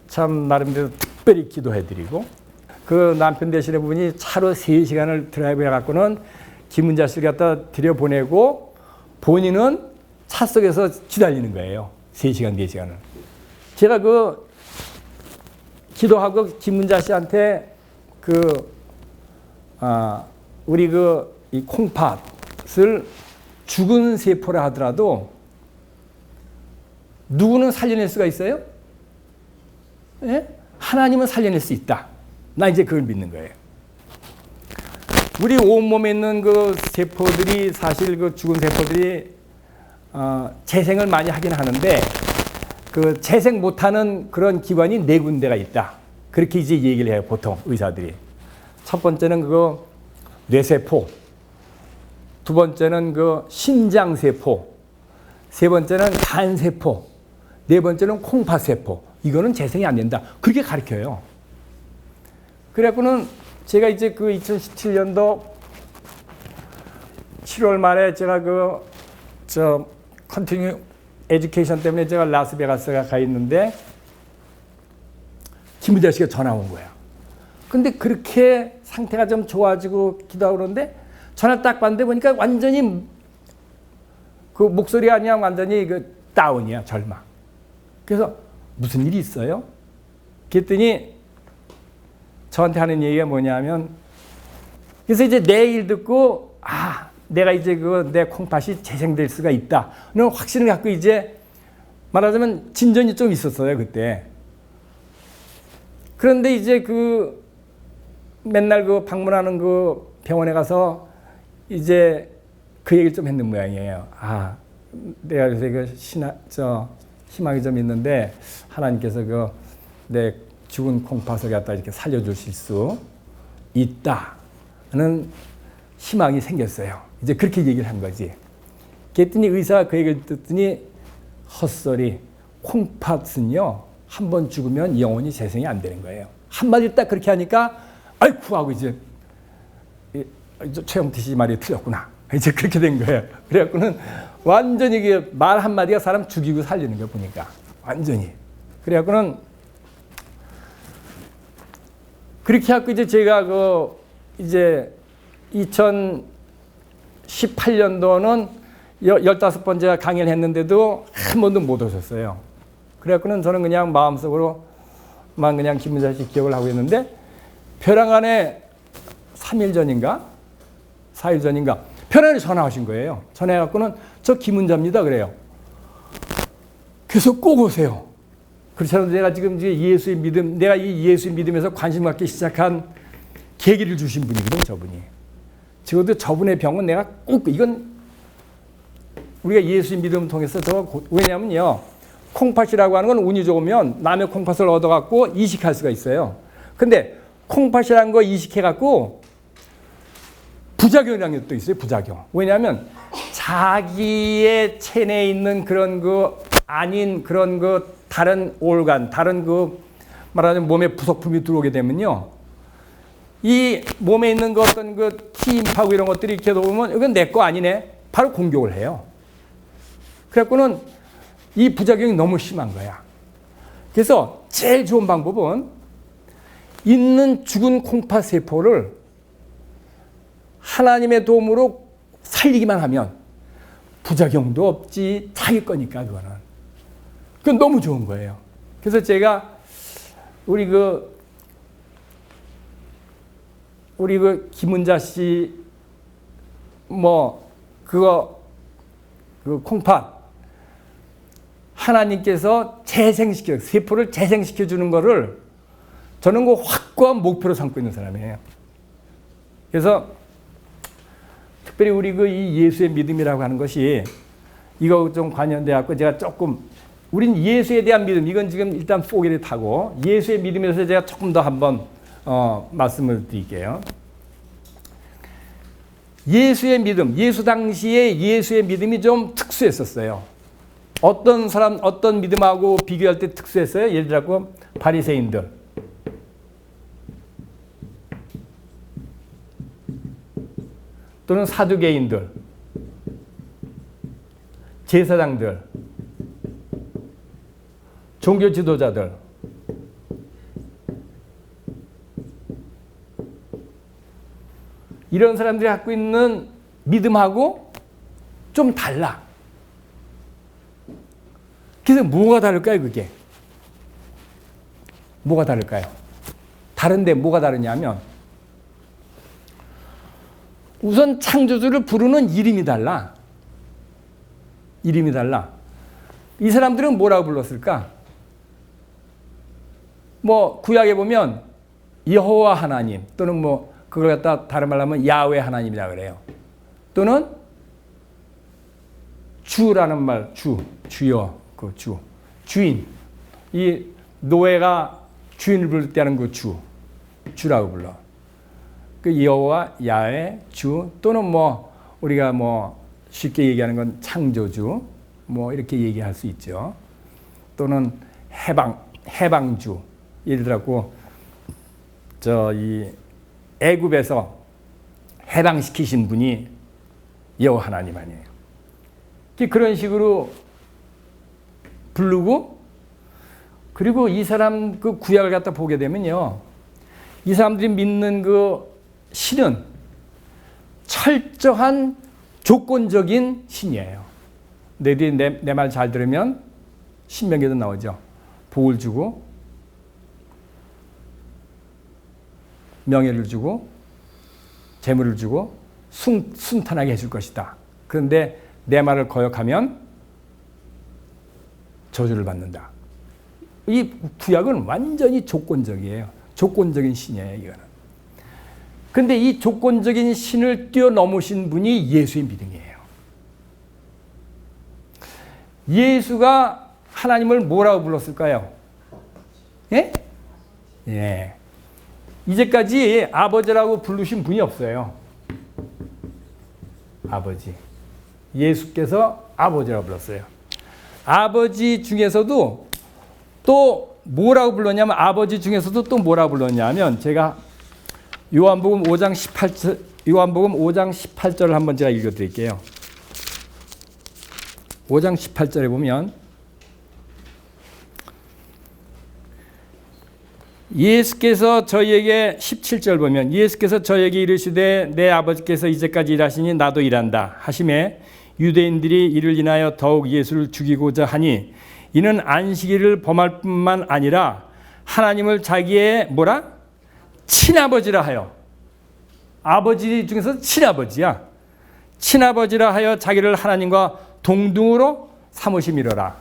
참 나름대로 특별히 기도해드리고 그 남편 되시는 분이 차로 3시간을 드라이브 해갖고는 김은자 씨를 갖다 들여보내고 본인은 차 속에서 기다리는 거예요. 3시간, 4시간을. 제가 그 기도하고 김은자 씨한테 우리 이 콩팥을 죽은 세포라 하더라도 누구는 살려낼 수가 있어요? 예? 하나님은 살려낼 수 있다. 나 이제 그걸 믿는 거예요. 우리 온몸에 있는 그 세포들이 사실 그 죽은 세포들이 재생을 많이 하긴 하는데 그 재생 못하는 그런 기관이 4군데가 있다. 그렇게 이제 얘기를 해요, 보통 의사들이. 첫 번째는 그 뇌세포, 두 번째는 그 심장세포, 세 번째는 간세포, 네 번째는 콩팥세포. 이거는 재생이 안 된다. 그렇게 가르쳐요. 그래갖고는 제가 이제 그 2017년도 7월 말에 제가 컨티뉴 에듀케이션 때문에 제가 라스베가스에 가 있는데 김은자 씨가 전화 온 거야. 근데 그렇게 상태가 좀 좋아지고 기도하고 그러는데 전화 딱 받는데 보니까 완전히 그 목소리 아니야 완전히 그 다운이야, 절망. 그래서 무슨 일이 있어요? 그랬더니 저한테 하는 얘기가 뭐냐면 그래서 이제 내 일 듣고 내가 이제 내 콩팥이 재생될 수가 있다. 는 확신을 갖고 이제 말하자면 진전이 좀 있었어요, 그때. 그런데 이제 맨날 방문하는 그 병원에 가서 이제 그 얘기를 좀 했는 모양이에요. 내가 요새 희망이 좀 있는데 하나님께서 내 죽은 콩팥을 갖다 이렇게 살려주실 수 있다는 희망이 생겼어요. 이제 그렇게 얘기를 한 거지. 그랬더니 의사가 그 얘기를 듣더니 헛소리, 콩팥은요 한 번 죽으면 영원히 재생이 안 되는 거예요. 한마디 딱 그렇게 하니까 아이쿠 하고 이제 최영태 씨 말이 틀렸구나. 이제 그렇게 된 거예요. 그래갖고는 완전히 말 한마디가 사람 죽이고 살리는 거 보니까 완전히. 그래갖고는 그렇게 하고 이제 제가 이제 2018년도는 15번째 강의를 했는데도 한 번도 못 오셨어요. 그래갖고는 저는 그냥 마음속으로만 그냥 김은자 씨 기억을 하고 있는데 벼랑간에 3일 전인가 4일 전인가 벼랑간에 전화하신 거예요. 전화해갖고는 저 김은자입니다 그래요. 그래서 꼭 오세요. 그렇잖아요. 내가 지금 예수의 믿음, 내가 이 예수의 믿음에서 관심 갖기 시작한 계기를 주신 분이거든요, 저분이. 적어도 저분의 병은 내가 꼭, 이건 우리가 예수의 믿음을 통해서 왜냐면요, 콩팥이라고 하는 건 운이 좋으면 남의 콩팥을 얻어갖고 이식할 수가 있어요. 근데 콩팥이라는 거 이식해갖고 부작용이라는 게 또 있어요, 부작용. 왜냐하면 자기의 체내에 있는 그런 아닌 그런 다른 올간, 다른 말하자면 몸에 부속품이 들어오게 되면요. 이 몸에 있는 어떤 티임파고 이런 것들이 이렇게 보면 이건 내 거 아니네. 바로 공격을 해요. 그래갖고는 이 부작용이 너무 심한 거야. 그래서 제일 좋은 방법은 있는 죽은 콩팥 세포를 하나님의 도움으로 살리기만 하면 부작용도 없지, 자기 거니까 그거는. 그건 너무 좋은 거예요. 그래서 제가 우리 김은자 씨 그 콩팥 하나님께서 세포를 재생시켜 주는 거를 저는 그 확고한 목표로 삼고 있는 사람이에요. 그래서 특별히 우리 이 예수의 믿음이라고 하는 것이 이거 좀 관련돼 갖고 제가 조금 우린 예수에 대한 믿음, 이건 지금 일단 포기를 타고 예수의 믿음에 대해서 제가 조금 더 한번 말씀을 드릴게요. 예수의 믿음, 예수 당시에 예수의 믿음이 좀 특수했었어요. 어떤 믿음하고 비교할 때 특수했어요? 예를 들어 바리새인들, 또는 사두개인들, 제사장들, 종교 지도자들, 이런 사람들이 갖고 있는 믿음하고 좀 달라. 그래서 뭐가 다를까요, 그게? 뭐가 다를까요? 다른데 뭐가 다르냐면 우선 창조주를 부르는 이름이 달라. 이름이 달라. 이 사람들은 뭐라고 불렀을까? 구약에 보면 여호와 하나님, 또는 그걸 갖다 다른 말로 하면 야훼 하나님이라 그래요. 또는 주라는 말, 주여, 주인. 이 노예가 주인을 부를 때 하는 그 주라고 불러. 그 여호와, 야훼, 주, 또는 우리가 쉽게 얘기하는 건 창조주, 이렇게 얘기할 수 있죠. 또는 해방주. 예를 들어 이 애굽에서 해방시키신 분이 여호와 하나님 아니에요. 그런 식으로 부르고, 그리고 이 사람 그 구약을 갖다 보게 되면요, 이 사람들이 믿는 그 신은 철저한 조건적인 신이에요. 너희들이 내 말 잘 들으면 신명기에도 나오죠. 복을 주고 명예를 주고 재물을 주고 순탄하게 해줄 것이다. 그런데 내 말을 거역하면 저주를 받는다. 이 구약은 완전히 조건적이에요. 조건적인 신이에요, 이거는. 근데 이 조건적인 신을 뛰어넘으신 분이 예수의 믿음이에요. 예수가 하나님을 뭐라고 불렀을까요? 예? 예. 이제까지 아버지라고 부르신 분이 없어요. 아버지. 예수께서 아버지라고 불렀어요. 아버지 중에서도 또 뭐라고 불렀냐면, 아버지 중에서도 또 뭐라고 불렀냐면, 제가 요한복음 5장 18절을 한번 제가 읽어드릴게요. 5장 18절에 보면 예수께서 저희에게 17절 보면 예수께서 저에게 이르시되 내 아버지께서 이제까지 일하시니 나도 일한다 하시매 유대인들이 이를 인하여 더욱 예수를 죽이고자 하니 이는 안식일을 범할 뿐만 아니라 하나님을 자기의 친아버지라 하여, 아버지 중에서 친아버지야. 친아버지라 하여 자기를 하나님과 동등으로 삼으심이로라.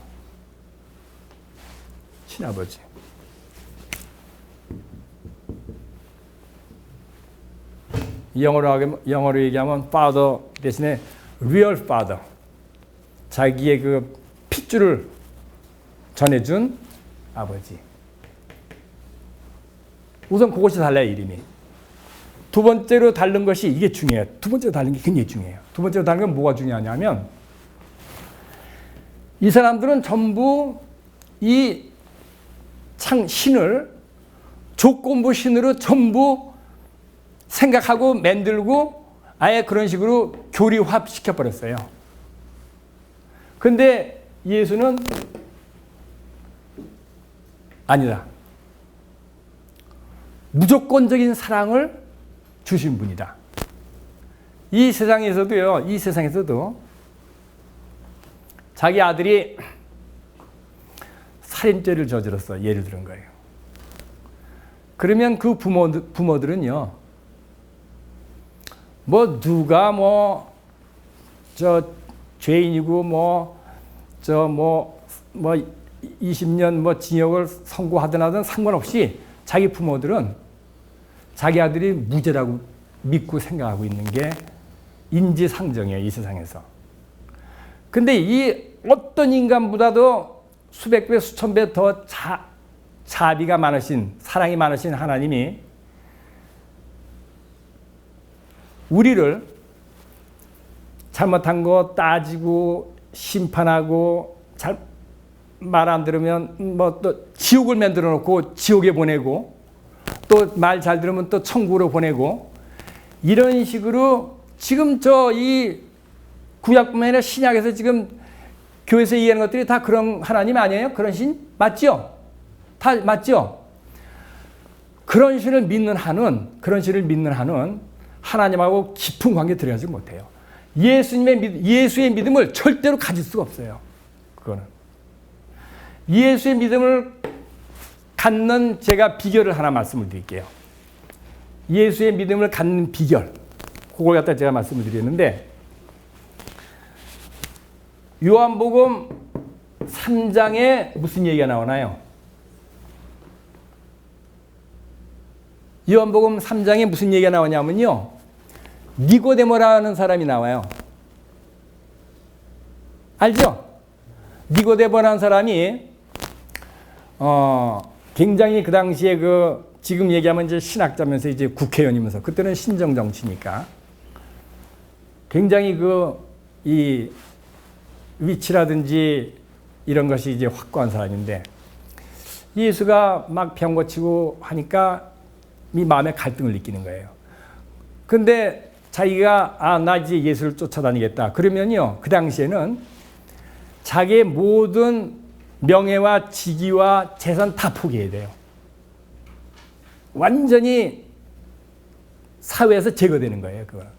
친아버지. 영어로 얘기하면 father 대신에 real father. 자기의 그 핏줄을 전해준 아버지. 우선 그것이 달라요, 이름이. 두 번째로 다른 것이 이게 중요해요. 두 번째로 다른 게 굉장히 중요해요. 두 번째로 다른 건 뭐가 중요하냐면, 이 사람들은 전부 이 신을 조건부 신으로 전부 생각하고 만들고 아예 그런 식으로 교리화시켜버렸어요. 근데 예수는 아니다. 무조건적인 사랑을 주신 분이다. 이 세상에서도 자기 아들이 살인죄를 저질렀어. 예를 들은 거예요. 그러면 그 부모들은요, 뭐 누가 죄인이고 20년 징역을 선고하든 하든 상관없이 자기 부모들은 자기 아들이 무죄라고 믿고 생각하고 있는 게 인지상정이에요, 이 세상에서. 근데 이 어떤 인간보다도 수백 배, 수천 배 더 자비가 많으신, 사랑이 많으신 하나님이 우리를 잘못한 거 따지고 심판하고 말 안 들으면 또 지옥을 만들어 놓고 지옥에 보내고 또 말 잘 들으면 또 천국으로 보내고 이런 식으로 지금 이 구약뿐만 아니라 신약에서 지금 교회에서 얘기하는 것들이 다 그런 하나님 아니에요? 그런 신? 맞죠? 다 맞죠? 그런 신을 믿는 한은 하나님하고 깊은 관계 들어가지 못해요. 예수의 믿음을 절대로 가질 수가 없어요. 그거는. 예수의 믿음을 갖는 제가 비결을 하나 말씀을 드릴게요. 예수의 믿음을 갖는 비결. 그걸 갖다 제가 말씀을 드렸는데, 요한복음 3장에 무슨 얘기가 나오나요? 요한복음 3장에 무슨 얘기가 나오냐면요, 니고데모라는 사람이 나와요. 알죠? 니고데모라는 사람이 굉장히 그 당시에 지금 얘기하면 이제 신학자면서 이제 국회의원이면서 그때는 신정 정치니까 굉장히 이 위치라든지 이런 것이 이제 확고한 사람인데, 예수가 막 병 고치고 하니까 이 마음에 갈등을 느끼는 거예요. 근데 자기가 나 이제 예수를 쫓아다니겠다 그러면요, 그 당시에는 자기의 모든 명예와 직위와 재산 다 포기해야 돼요. 완전히 사회에서 제거되는 거예요, 그거는.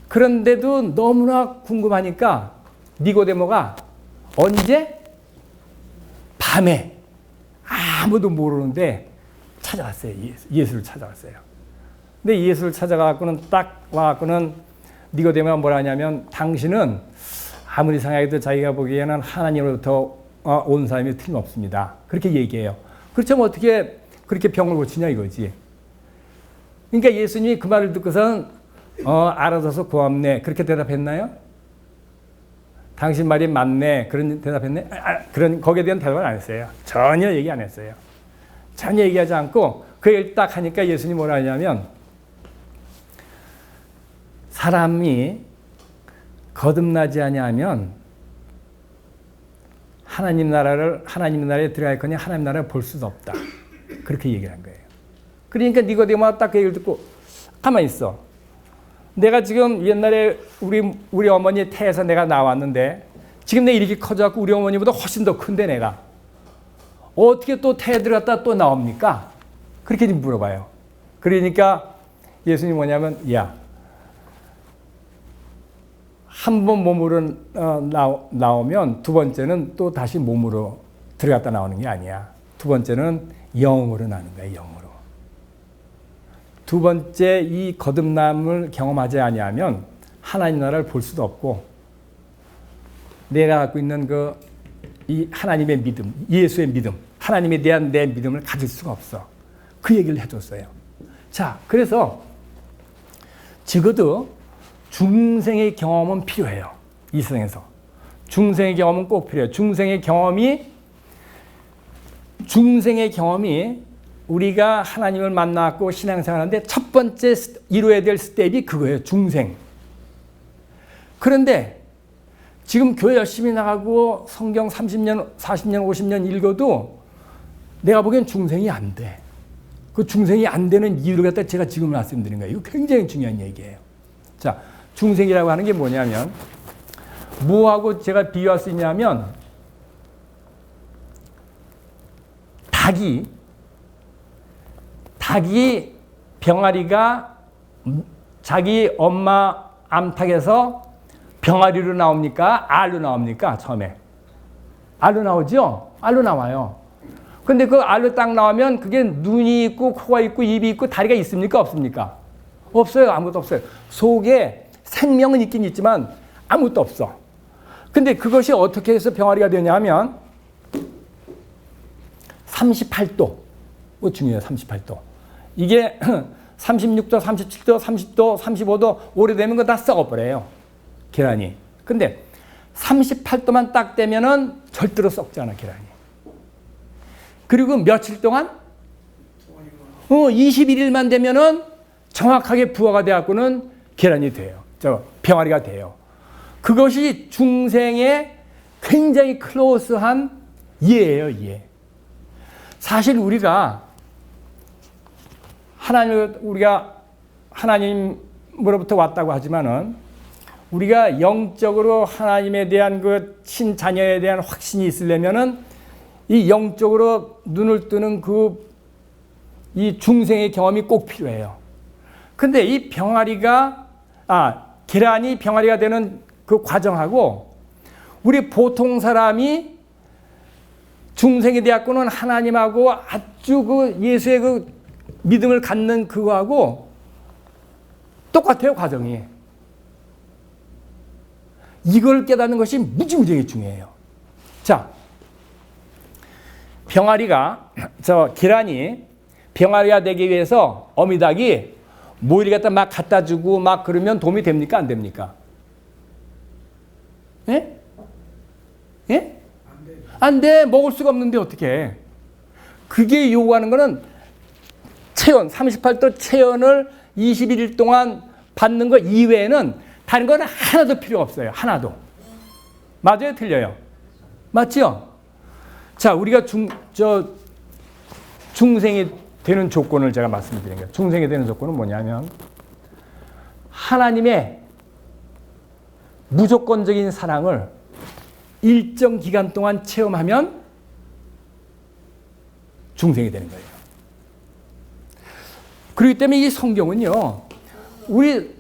그런데도 너무나 궁금하니까 니고데모가 언제? 밤에 아무도 모르는데 찾아왔어요. 예수를 찾아왔어요. 근데 예수를 찾아가고는 딱 와갖고는 니고데모가 뭐라 하냐면, 당신은 아무리 생각해도 자기가 보기에는 하나님으로부터 온 사람이 틀림없습니다. 그렇게 얘기해요. 그렇다면 어떻게 그렇게 병을 고치냐 이거지. 그러니까 예수님이 그 말을 듣고서는 알아서서 고맙네 그렇게 대답했나요? 당신 말이 맞네 그런 대답했네? 거기에 대한 대답을 안 했어요. 전혀 얘기 안 했어요. 전혀 얘기하지 않고 그 얘기를 딱 하니까 예수님이 뭐라 하냐면, 사람이 거듭나지 아니하면 하나님 나라에 들어갈 거니 하나님 나라를 볼 수도 없다. 그렇게 얘기를 한 거예요. 그러니까 니고데모가 딱 그 얘기를 듣고 가만히 있어. 내가 지금 옛날에 우리 어머니 태에서 내가 나왔는데 지금 내가 이렇게 커져갖고 우리 어머니보다 훨씬 더 큰데 내가 어떻게 또 태에 들어갔다 또 나옵니까? 그렇게 좀 물어봐요. 그러니까 예수님이 뭐냐면, 야, 한 번 몸으로 나오면 두 번째는 또 다시 몸으로 들어갔다 나오는 게 아니야. 두 번째는 영으로 나는 거야, 영으로. 두 번째 이 거듭남을 경험하지 아니하면 하나님 나라를 볼 수도 없고, 내가 갖고 있는 이 하나님의 믿음, 예수의 믿음, 하나님에 대한 내 믿음을 가질 수가 없어. 그 얘기를 해줬어요. 자, 그래서 적어도 중생의 경험은 필요해요. 이 세상에서. 중생의 경험은 꼭 필요해요. 중생의 경험이 우리가 하나님을 만났고 신앙생활하는데 첫 번째 이루어야 될 스텝이 그거예요. 중생. 그런데 지금 교회 열심히 나가고 성경 30년, 40년, 50년 읽어도 내가 보기엔 중생이 안 돼. 그 중생이 안 되는 이유를 갖다 제가 지금 말씀드린 거예요. 이거 굉장히 중요한 얘기예요. 자, 중생이라고 하는 게 뭐냐면, 뭐하고 제가 비유할 수 있냐면, 닭이 병아리가 자기 엄마 암탉에서 병아리로 나옵니까? 알로 나옵니까? 처음에. 알로 나오죠? 알로 나와요. 근데 그 알로 딱 나오면 그게 눈이 있고 코가 있고 입이 있고 다리가 있습니까? 없습니까? 없어요. 아무것도 없어요. 속에 생명은 있긴 있지만 아무것도 없어. 근데 그것이 어떻게 해서 병아리가 되냐 하면 38도. 중요해요. 38도. 이게 36도, 37도, 30도, 35도 오래되면 그거 다 썩어버려요. 계란이. 근데 38도만 딱 되면은 절대로 썩지 않아, 계란이. 그리고 며칠 동안 21일만 되면은 정확하게 부화가 돼갖고는 계란이 돼요. 병아리가 돼요. 그것이 중생의 굉장히 클로스한 이해예요, 이해. 사실 우리가 하나님으로부터 왔다고 하지만은 우리가 영적으로 하나님에 대한 그 친자녀에 대한 확신이 있으려면은 이 영적으로 눈을 뜨는 이 중생의 경험이 꼭 필요해요. 근데 이 계란이 병아리가 되는 그 과정하고 우리 보통 사람이 중생에 대하고는 하나님하고 아주 그 예수의 그 믿음을 갖는 그거하고 똑같아요, 과정이. 이걸 깨닫는 것이 무지무지하게 중요해요. 자, 계란이 병아리가 되기 위해서 어미닭이 모이를 갖다 주고 막 그러면 도움이 됩니까? 안 됩니까? 예? 예? 안 돼. 먹을 수가 없는데 어떻게? 그게 요구하는 거는 38도 체온을 21일 동안 받는 것 이외에는 다른 건 하나도 필요 없어요. 하나도. 맞아요? 틀려요? 맞죠? 자, 우리가 중생이 되는 조건을 제가 말씀드린 거예요. 중생이 되는 조건은 뭐냐면 하나님의 무조건적인 사랑을 일정 기간 동안 체험하면 중생이 되는 거예요. 그렇기 때문에 이 성경은요, 우리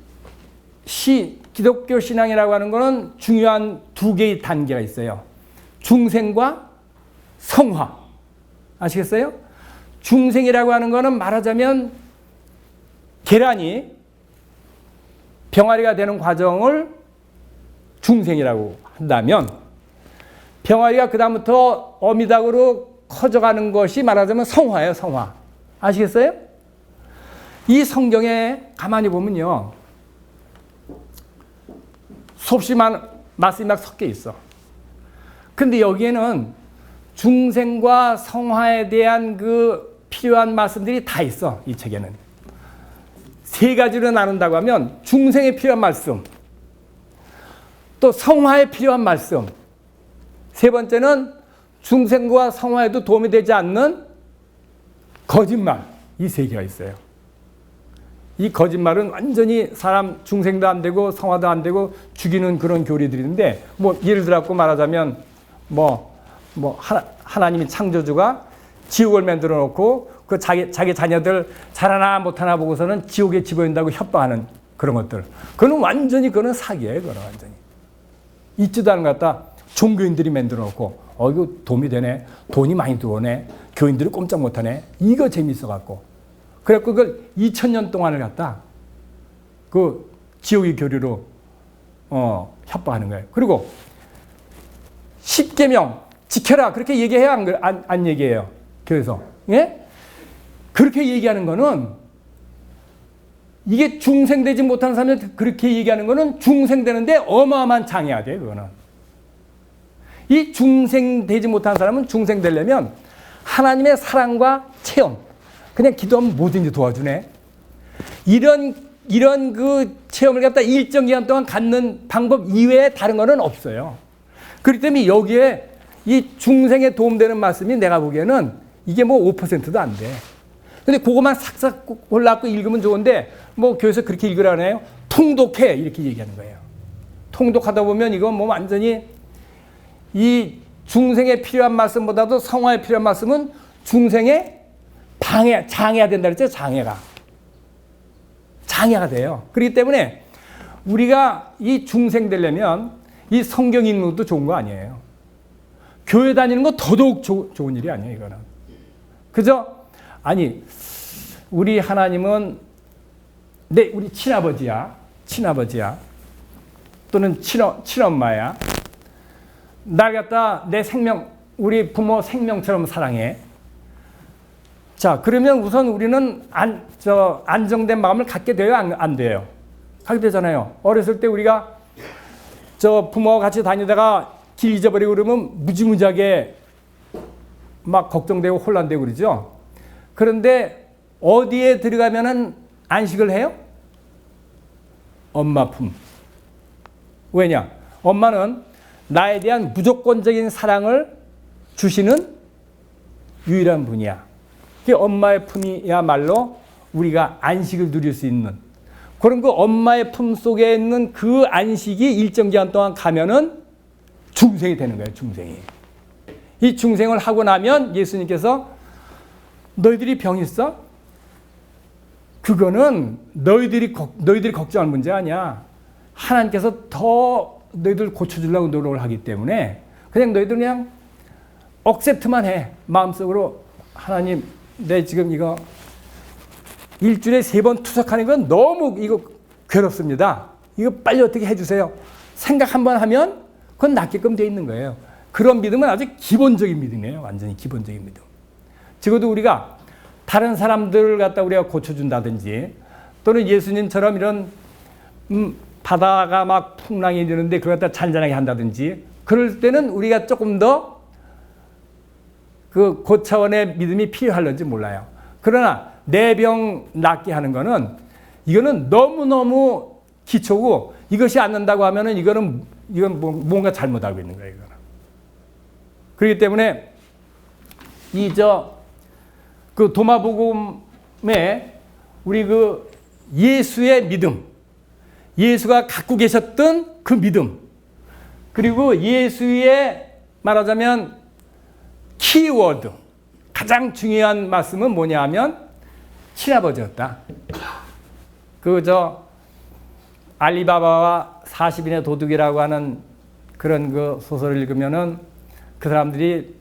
기독교 신앙이라고 하는 것은 중요한 두 개의 단계가 있어요. 중생과 성화. 아시겠어요? 중생이라고 하는 것은 말하자면 계란이 병아리가 되는 과정을 중생이라고 한다면 병아리가 그다음부터 어미닭으로 커져가는 것이 말하자면 성화예요, 성화. 아시겠어요? 이 성경에 가만히 보면요, 수없이 많은 말씀이 막 섞여 있어. 근데 여기에는 중생과 성화에 대한 그 필요한 말씀들이 다 있어. 이 책에는. 세 가지로 나눈다고 하면 중생에 필요한 말씀, 또 성화에 필요한 말씀, 세 번째는 중생과 성화에도 도움이 되지 않는 거짓말. 이 세 개가 있어요. 이 거짓말은 완전히 사람 중생도 안 되고 성화도 안 되고 죽이는 그런 교리들인데, 뭐 예를 들어 말하자면 하나님이 창조주가 지옥을 만들어 놓고 그 자기 자녀들 잘하나 못하나 보고서는 지옥에 집어넣는다고 협박하는 그런 것들. 그거는 사기예요. 그거는 완전히. 있지도 않은 것 같다. 종교인들이 만들어 놓고 이거 도움이 되네. 돈이 많이 들어오네. 교인들이 꼼짝 못하네. 이거 재밌어 갖고. 그래갖고 그걸 2000년 동안을 갖다 그 지옥의 교리로 협박하는 거예요. 그리고 10계명 지켜라 그렇게 얘기해야 안 얘기해요. 그래서 예? 그렇게 얘기하는 거는 이게 중생되지 못한 사람이 그렇게 얘기하는 거는 중생되는데 어마어마한 장애가 돼요. 그거는 이 중생되지 못한 사람은 중생되려면 하나님의 사랑과 체험, 그냥 기도하면 뭐든지 도와주네. 이런 그 체험을 갖다 일정 기간 동안 갖는 방법 이외에 다른 거는 없어요. 그렇기 때문에 여기에 이 중생에 도움되는 말씀이 내가 보기에는 이게 뭐 5%도 안 돼. 근데 그것만 싹싹 골라갖고 읽으면 좋은데 뭐 교회에서 그렇게 읽으라 하네요. 통독해 이렇게 얘기하는 거예요. 통독하다 보면 이건 뭐 완전히 이 중생에 필요한 말씀보다도 성화에 필요한 말씀은 중생의 장애가 된다 그랬죠? 장애가 돼요. 그렇기 때문에 우리가 이 중생 되려면 이 성경 읽는 것도 좋은 거 아니에요. 교회 다니는 거 더더욱 좋은 일이 아니에요, 이거는. 그죠? 아니, 우리 하나님은 우리 친아버지야. 또는 친엄마야. 날 갖다 내 생명, 우리 부모 생명처럼 사랑해. 자, 그러면 우선 우리는 안정된 마음을 갖게 돼요? 안 돼요? 갖게 되잖아요. 어렸을 때 우리가 부모와 같이 다니다가 길 잊어버리고 그러면 무지무지하게 막 걱정되고 혼란되고 그러죠. 그런데 어디에 들어가면은 안식을 해요? 엄마 품. 왜냐? 엄마는 나에 대한 무조건적인 사랑을 주시는 유일한 분이야. 그 엄마의 품이야말로 우리가 안식을 누릴 수 있는 그런 그 엄마의 품 속에 있는 그 안식이 일정 기간 동안 가면은 중생이 되는 거예요, 중생이. 이 중생을 하고 나면 예수님께서 너희들이 병 있어? 그거는 너희들이 걱정할 문제 아니야. 하나님께서 더 너희들 고쳐주려고 노력을 하기 때문에 그냥 너희들 그냥 억셉트만 해. 마음속으로 하나님 내 지금 이거 일주일에 3번 투석하는 건 너무 이거 괴롭습니다. 이거 빨리 어떻게 해주세요. 생각 한번 하면 그건 낫게끔 돼 있는 거예요. 그런 믿음은 아주 기본적인 믿음이에요. 완전히 기본적인 믿음. 적어도 우리가 다른 사람들을 갖다 우리가 고쳐준다든지 또는 예수님처럼 이런 바다가 막 풍랑이 드는데 그걸 갖다 잔잔하게 한다든지 그럴 때는 우리가 조금 더 그 고차원의 믿음이 필요할런지 몰라요. 그러나 내 병 낫게 하는 거는 이거는 너무너무 기초고 이것이 안 난다고 하면은 이건 뭔가 잘못하고 있는 거예요. 이거는. 그렇기 때문에 그 도마복음에 우리 그 예수의 믿음, 예수가 갖고 계셨던 그 믿음, 그리고 예수의 말하자면 키워드, 가장 중요한 말씀은 뭐냐 하면 친아버지였다. 알리바바와 40인의 도둑이라고 하는 그런 그 소설을 읽으면은 그 사람들이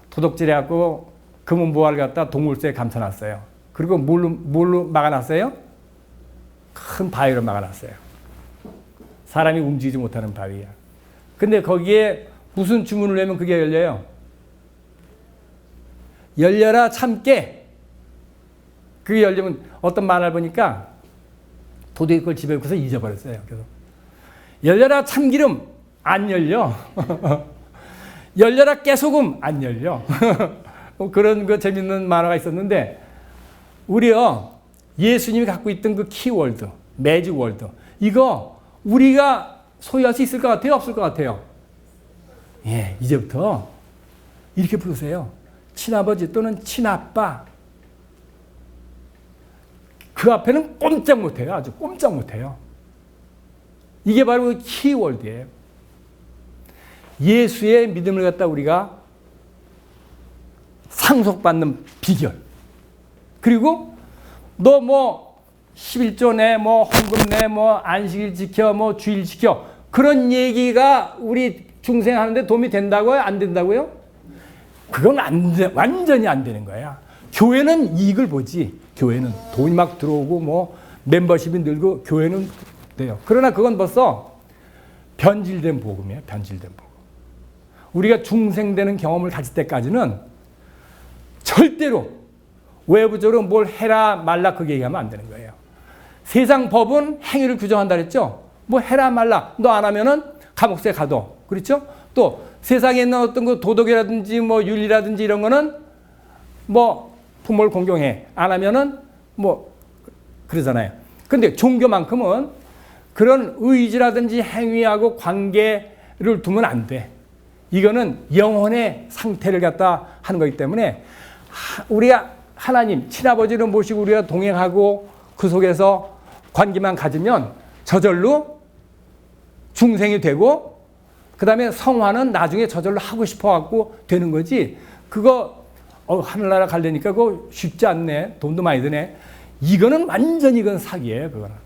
도둑질해갖고 금은보화를 갖다 동굴서에 감춰놨어요. 그리고 뭘로 막아놨어요? 큰 바위로 막아놨어요. 사람이 움직이지 못하는 바위야. 근데 거기에 무슨 주문을 내면 그게 열려요? 열려라 참깨. 그게 열리면 어떤 만화를 보니까 도둑이 그걸 집에 놓고서 잊어버렸어요. 그래서 열려라 참기름 안 열려. 열려라 깨소금 안 열려. 그런 그 재밌는 만화가 있었는데 우리요 예수님이 갖고 있던 그 키워드, 매직 월드 이거 우리가 소유할 수 있을 것 같아요? 없을 것 같아요? 예, 이제부터 이렇게 부르세요. 친아버지 또는 친아빠. 그 앞에는 꼼짝 못해요. 아주 꼼짝 못해요. 이게 바로 그 키워드예요. 예수의 믿음을 갖다 우리가 상속받는 비결. 그리고 너 11조 내, 헌금 내, 안식일 지켜, 주일 지켜. 그런 얘기가 우리 중생 하는데 도움이 된다고요? 안 된다고요? 그건 완전히 안 되는 거야. 교회는 이익을 보지. 교회는 돈이 막 들어오고 멤버십이 늘고 교회는 돼요. 그러나 그건 벌써 변질된 복음이에요. 변질된 복음. 우리가 중생되는 경험을 가질 때까지는 절대로 외부적으로 뭘 해라 말라 그게 얘기하면 안 되는 거예요. 세상 법은 행위를 규정한다 그랬죠. 해라 말라. 너 안 하면은 감옥에 가둬. 그렇죠? 또 세상에 있는 어떤 그 도덕이라든지 윤리라든지 이런 거는 부모를 공경해. 안 하면은 그러잖아요. 근데 종교만큼은 그런 의지라든지 행위하고 관계를 두면 안 돼. 이거는 영혼의 상태를 갖다 하는 거기 때문에 우리가 하나님, 친아버지를 모시고 우리가 동행하고 그 속에서 관계만 가지면 저절로 중생이 되고 그 다음에 성화는 나중에 저절로 하고 싶어 갖고 되는 거지. 그거 하늘나라 가려니까 그거 쉽지 않네. 돈도 많이 드네. 이거는 완전히 이건 사기예요. 그거는.